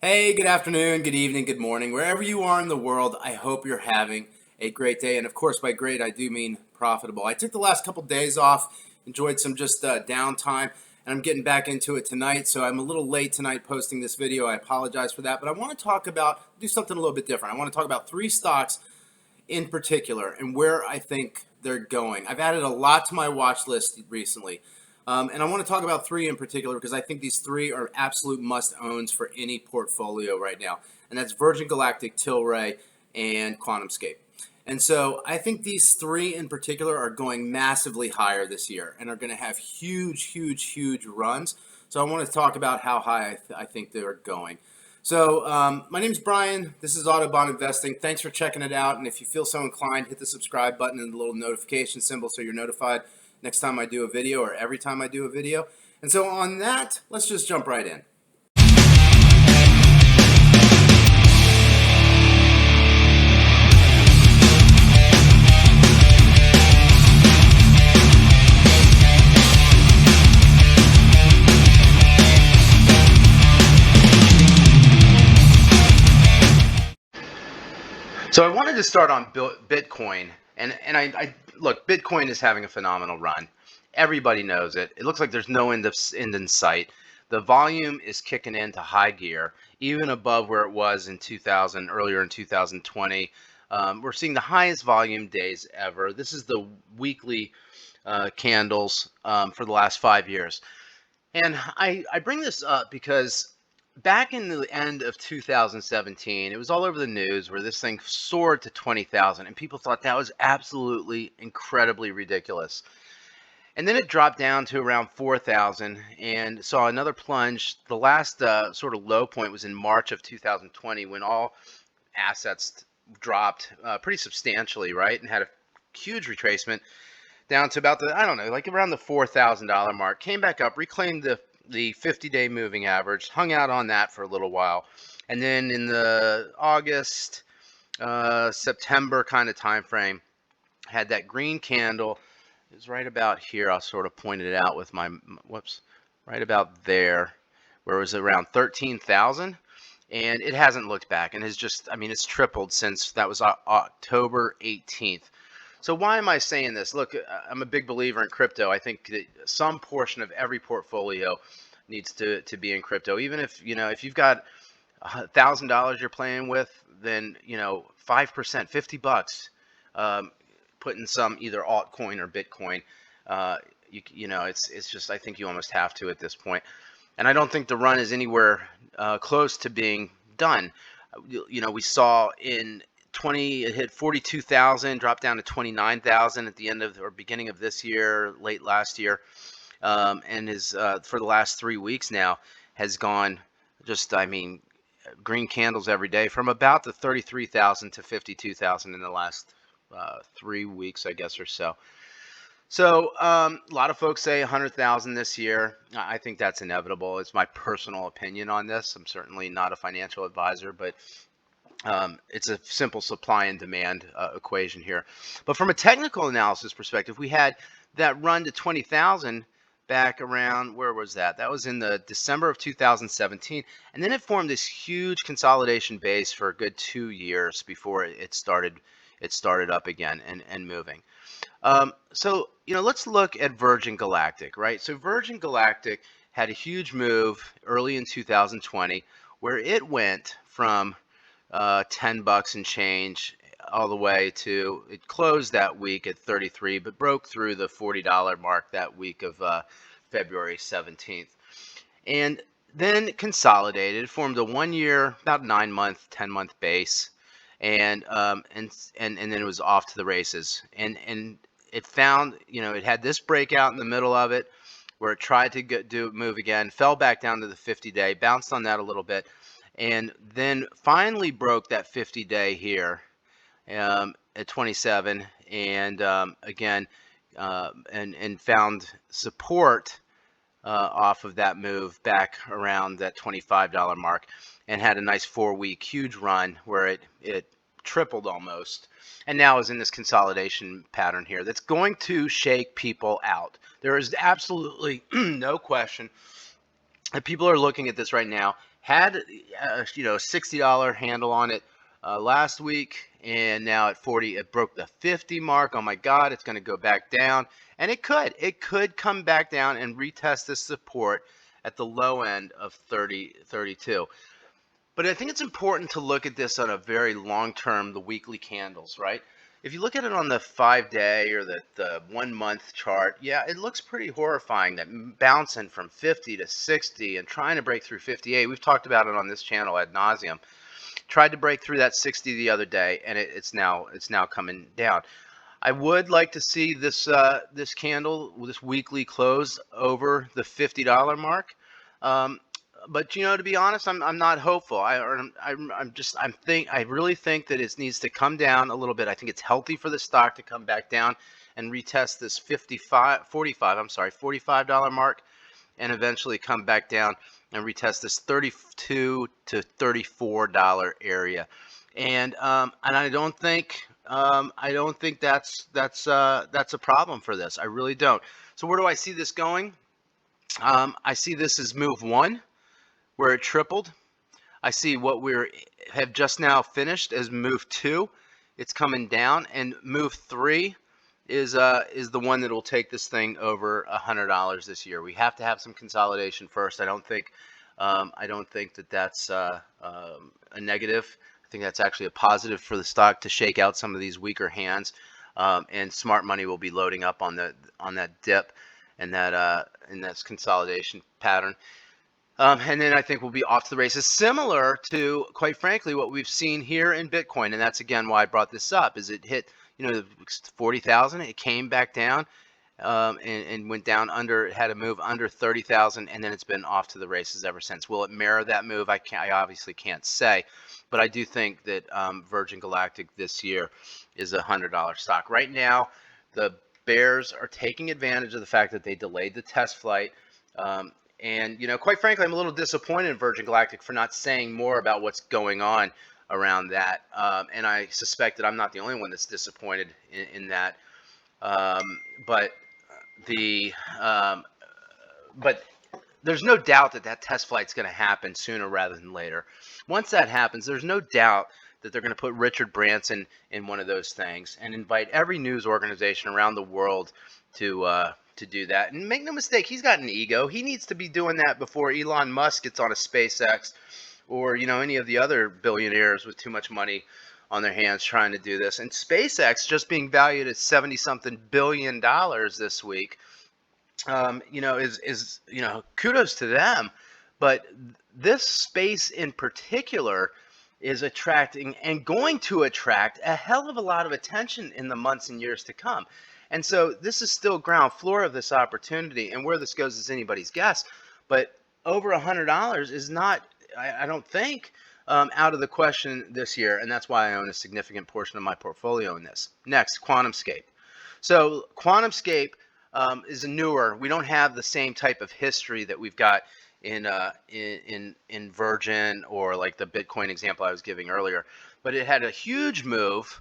Hey, good afternoon, good evening, good morning. Wherever you are in the world, I hope you're having a great day. And of course, by great, I do mean profitable. I took the last couple days off, enjoyed some just downtime, and I'm getting back into it tonight. So I'm a little late tonight posting this video. I apologize for that. But I want to do something a little bit different. I want to talk about three stocks in particular and where I think they're going. I've added a lot to my watch list recently. And I want to talk about three in particular because I think these three are absolute must-owns for any portfolio right now. And that's Virgin Galactic, Tilray, and QuantumScape. And so I think these three in particular are going massively higher this year and are going to have huge runs. So I want to talk about how high I think they're going. So my name is Brian. This is Autobahn Investing. Thanks for checking it out. And if you feel so inclined, hit the subscribe button and the little notification symbol so you're notified next time I do a video or every time I do a video. And so on that, let's just jump right in. So I wanted to start on Bitcoin, and I look, Bitcoin is having a phenomenal run. Everybody knows it. It looks like there's no end in sight. The volume is kicking into high gear, even above where it was in earlier in 2020. We're seeing the highest volume days ever. This is the weekly candles for the last 5 years. And I bring this up because back in the end of 2017, it was all over the news where this thing soared to 20,000 and people thought that was absolutely incredibly ridiculous. And then it dropped down to around 4,000 and saw another plunge. The last sort of low point was in March of 2020 when all assets dropped pretty substantially, right? And had a huge retracement down to about I don't know, like around the $4,000 mark, came back up, reclaimed the 50-day moving average, hung out on that for a little while. And then in the August, September kind of time frame, had that green candle. It was right about here. I'll sort of point it out with my, right about there, where it was around 13,000. And it hasn't looked back and has just, I mean, it's tripled since that was October 18th. So why am I saying this? Look, I'm a big believer in crypto. I think that some portion of every portfolio needs to be in crypto. Even if, if you've got $1,000 you're playing with, then, 5%, $50, putting some either altcoin or Bitcoin, it's just, I think you almost have to at this point. And I don't think the run is anywhere close to being done. We saw it hit 42,000, dropped down to 29,000 at the end of or beginning of this year, late last year, and is for the last 3 weeks now has gone just, I mean, green candles every day from about the 33,000 to 52,000 in the last 3 weeks, I guess, or so. So a lot of folks say 100,000 this year. I think that's inevitable. It's my personal opinion on this. I'm certainly not a financial advisor, but it's a simple supply and demand equation here. But from a technical analysis perspective, we had that run to 20,000 back around, where was that? That was in the December of 2017. And then it formed this huge consolidation base for a good 2 years before it started up again and moving. So, let's look at Virgin Galactic, right? So Virgin Galactic had a huge move early in 2020 where it went from $10 and change all the way to, it closed that week at 33, but broke through the $40 mark that week of February 17th. And then consolidated, formed a 1 year, about 9 month, 10-month base, and then it was off to the races. And it found, it had this breakout in the middle of it where it tried to move again, fell back down to the 50-day, bounced on that a little bit, and then finally broke that 50-day here at 27, and again, and found support off of that move back around that $25 mark, and had a nice 4-week huge run where it tripled almost, and now is in this consolidation pattern here that's going to shake people out. There is absolutely no question that people are looking at this right now Had $60 handle on it last week, and now at 40, it broke the 50 mark. Oh my God, it's going to go back down, and it could come back down and retest this support at the low end of 32. But I think it's important to look at this on a very long term, the weekly candles, right? If you look at it on the 5-day or the 1 month chart, yeah, it looks pretty horrifying, that bouncing from 50 to 60 and trying to break through 58. We've talked about it on this channel ad nauseum. Tried to break through that 60 the other day, and it's now coming down. I would like to see this candle, this weekly close over the $50 mark. Um, but to be honest, I'm not hopeful. I really think that it needs to come down a little bit. I think it's healthy for the stock to come back down and retest this $45 mark, and eventually come back down and retest this $32 to $34 area. And I don't think that's a problem for this. I really don't. So where do I see this going? I see this as move 1, where it tripled. I see what we have just now finished as move 2. It's coming down, and move 3 is the one that will take this thing over $100 this year. We have to have some consolidation first. I don't think that that's a negative. I think that's actually a positive for the stock to shake out some of these weaker hands, and smart money will be loading up on that dip and that in this consolidation pattern. And then I think we'll be off to the races, similar to, quite frankly, what we've seen here in Bitcoin. And that's, again, why I brought this up, is it hit 40,000. It came back down, and went down under, it had a move under 30,000, and then it's been off to the races ever since. Will it mirror that move? I obviously can't say, but I do think that Virgin Galactic this year is a $100 stock. Right now, the bears are taking advantage of the fact that they delayed the test flight. And quite frankly, I'm a little disappointed in Virgin Galactic for not saying more about what's going on around that. And I suspect that I'm not the only one that's disappointed in that. But there's no doubt that test flight's going to happen sooner rather than later. Once that happens, there's no doubt that they're going to put Richard Branson in one of those things and invite every news organization around the world to do that. And make no mistake, he's got an ego. He needs to be doing that before Elon Musk gets on a SpaceX, or any of the other billionaires with too much money on their hands trying to do this. And SpaceX just being valued at $70-something billion this week, is kudos to them. But this space in particular is attracting and going to attract a hell of a lot of attention in the months and years to come. And so this is still ground floor of this opportunity, and where this goes is anybody's guess. But over $100 is not, I don't think, out of the question this year, and that's why I own a significant portion of my portfolio in this. Next, QuantumScape. So QuantumScape is a newer. We don't have the same type of history that we've got in Virgin, or like the Bitcoin example I was giving earlier. But it had a huge move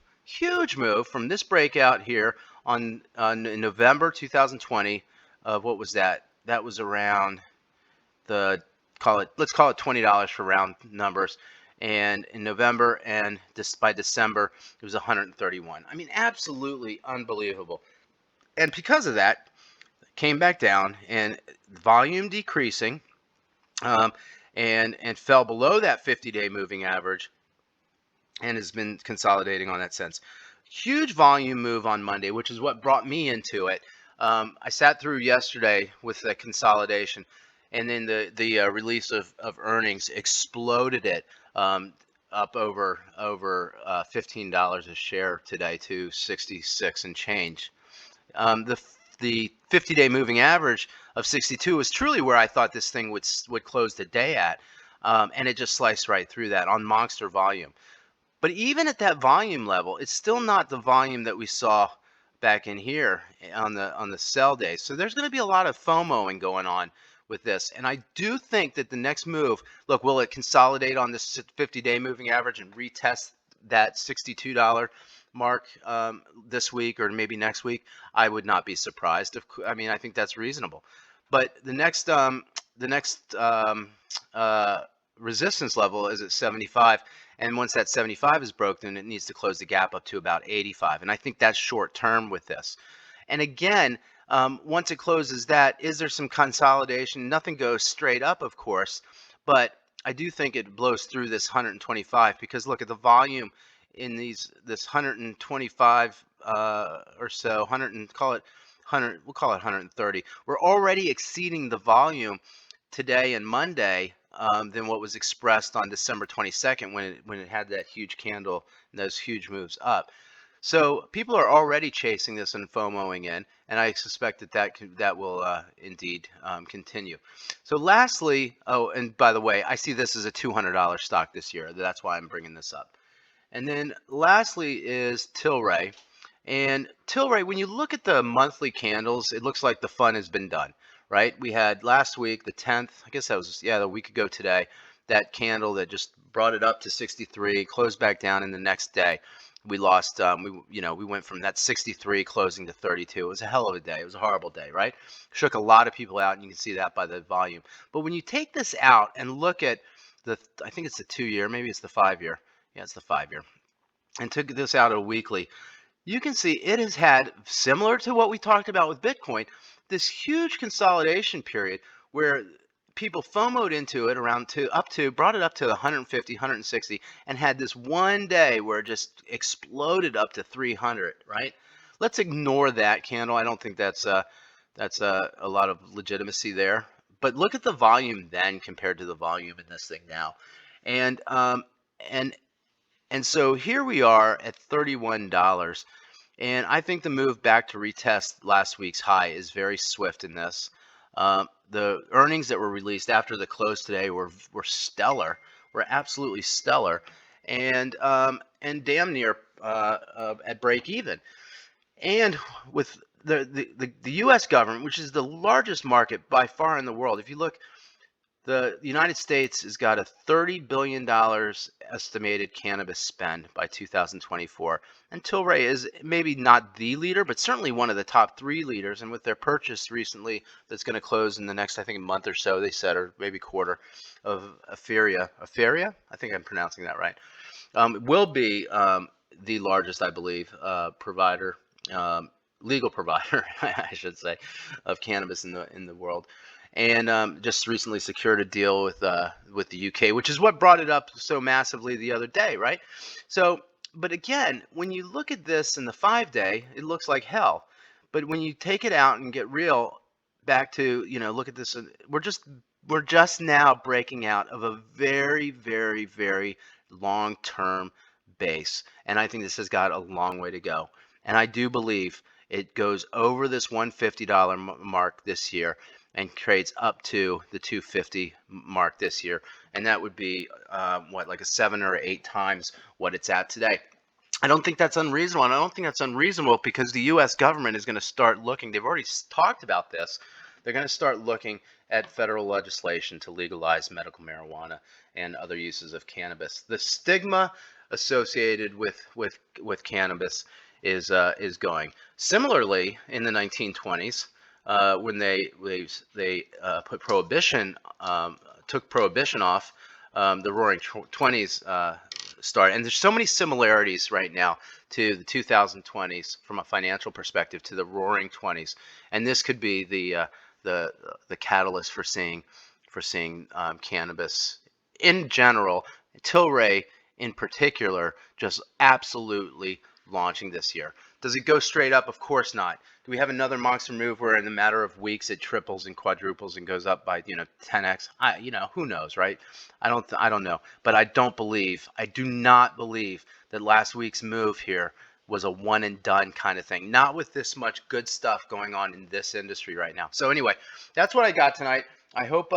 from this breakout here in November 2020 of, what was that? That was around let's call it $20 for round numbers. And in November, and by December, it was 131. I mean, absolutely unbelievable. And because of that, came back down, and volume decreasing, and fell below that 50-day moving average, and has been consolidating on that since. Huge volume move on Monday, which is what brought me into it. I sat through yesterday with the consolidation, and then the release of earnings exploded it up over $15 a share today to 66 and change. The 50-day moving average of 62 is truly where I thought this thing would close the day at, and it just sliced right through that on monster volume. But even at that volume level, it's still not the volume that we saw back in here on the sell day. So there's going to be a lot of FOMOing going on with this. And I do think that the next move, look, will it consolidate on this 50-day moving average and retest that $62 mark this week or maybe next week? I would not be surprised. I think that's reasonable. But the next resistance level is at 75, and once that 75 is broken, it needs to close the gap up to about 85, and I think that's short term with this. And again, once it closes that, is there some consolidation? Nothing goes straight up, of course, but I do think it blows through this 125, because look at the volume in this 125 or so, 100, and call it 100, we'll call it 130. We're already exceeding the volume today and Monday than what was expressed on December 22nd when it had that huge candle and those huge moves up. So people are already chasing this and FOMOing in, and I suspect that will indeed continue. So lastly, oh, and by the way, I see this as a $200 stock this year. That's why I'm bringing this up. And then lastly is Tilray. And Tilray, when you look at the monthly candles, it looks like the fun has been done, right? We had last week, the 10th, I guess that was, yeah, a week ago today, that candle that just brought it up to 63, closed back down, and the next day we lost, we went from that 63 closing to 32. It was a hell of a day. It was a horrible day, right? Shook a lot of people out, and you can see that by the volume. But when you take this out and look at I think it's the 2-year, maybe it's the 5-year. Yeah, it's the 5-year. And took this out a weekly, you can see it has had, similar to what we talked about with Bitcoin, this huge consolidation period where people FOMO'd into it brought it up to 150, 160, and had this one day where it just exploded up to 300, right? Let's ignore that candle. I don't think that's a lot of legitimacy there. But look at the volume then compared to the volume in this thing now. And so here we are at $31. And I think the move back to retest last week's high is very swift in this. The earnings that were released after the close today were stellar, were absolutely stellar, and damn near at break even. And with the U.S. government, which is the largest market by far in the world, if you look, the United States has got a $30 billion estimated cannabis spend by 2024. And Tilray is maybe not the leader, but certainly one of the top 3 leaders. And with their purchase recently that's going to close in the next, I think, month or so, they said, or maybe quarter, of Aferia, I think I'm pronouncing that right, will be the largest, I believe, provider, legal provider, I should say, of cannabis in the world. And just recently secured a deal with the UK, which is what brought it up so massively the other day, right? So, but again, when you look at this in the 5-day, it looks like hell. But when you take it out and get real back to, look at this, we're just now breaking out of a very, very, very long-term base, and I think this has got a long way to go. And I do believe it goes over this $150 mark this year and trades up to the 250 mark this year, and that would be like a 7 or 8 times what it's at today. I don't think that's unreasonable, and I don't think that's unreasonable because the U.S. government is going to start looking. They've already talked about this. They're going to start looking at federal legislation to legalize medical marijuana and other uses of cannabis. The stigma associated with cannabis is going. Similarly, in the 1920s. When they put prohibition, took prohibition off, the Roaring Twenties started, and there's so many similarities right now to the 2020s from a financial perspective to the Roaring Twenties, and this could be the catalyst for seeing cannabis in general, Tilray in particular, just absolutely launching this year. Does it go straight up? Of course not. Do we have another monster move where in a matter of weeks it triples and quadruples and goes up by 10x? Who knows, right? I don't know, but I do not believe that last week's move here was a one and done kind of thing. Not with this much good stuff going on in this industry right now. So anyway, that's what I got tonight. I hope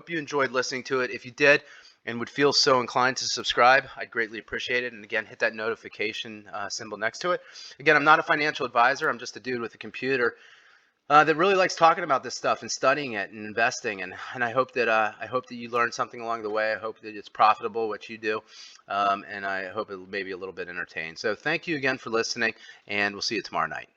you enjoyed listening to it. If you did, and would feel so inclined to subscribe, I'd greatly appreciate it. And again, hit that notification symbol next to it. Again, I'm not a financial advisor. I'm just a dude with a computer that really likes talking about this stuff and studying it and investing. And I hope that you learned something along the way. I hope that it's profitable what you do, and I hope it'll maybe a little bit entertaining. So thank you again for listening, and we'll see you tomorrow night.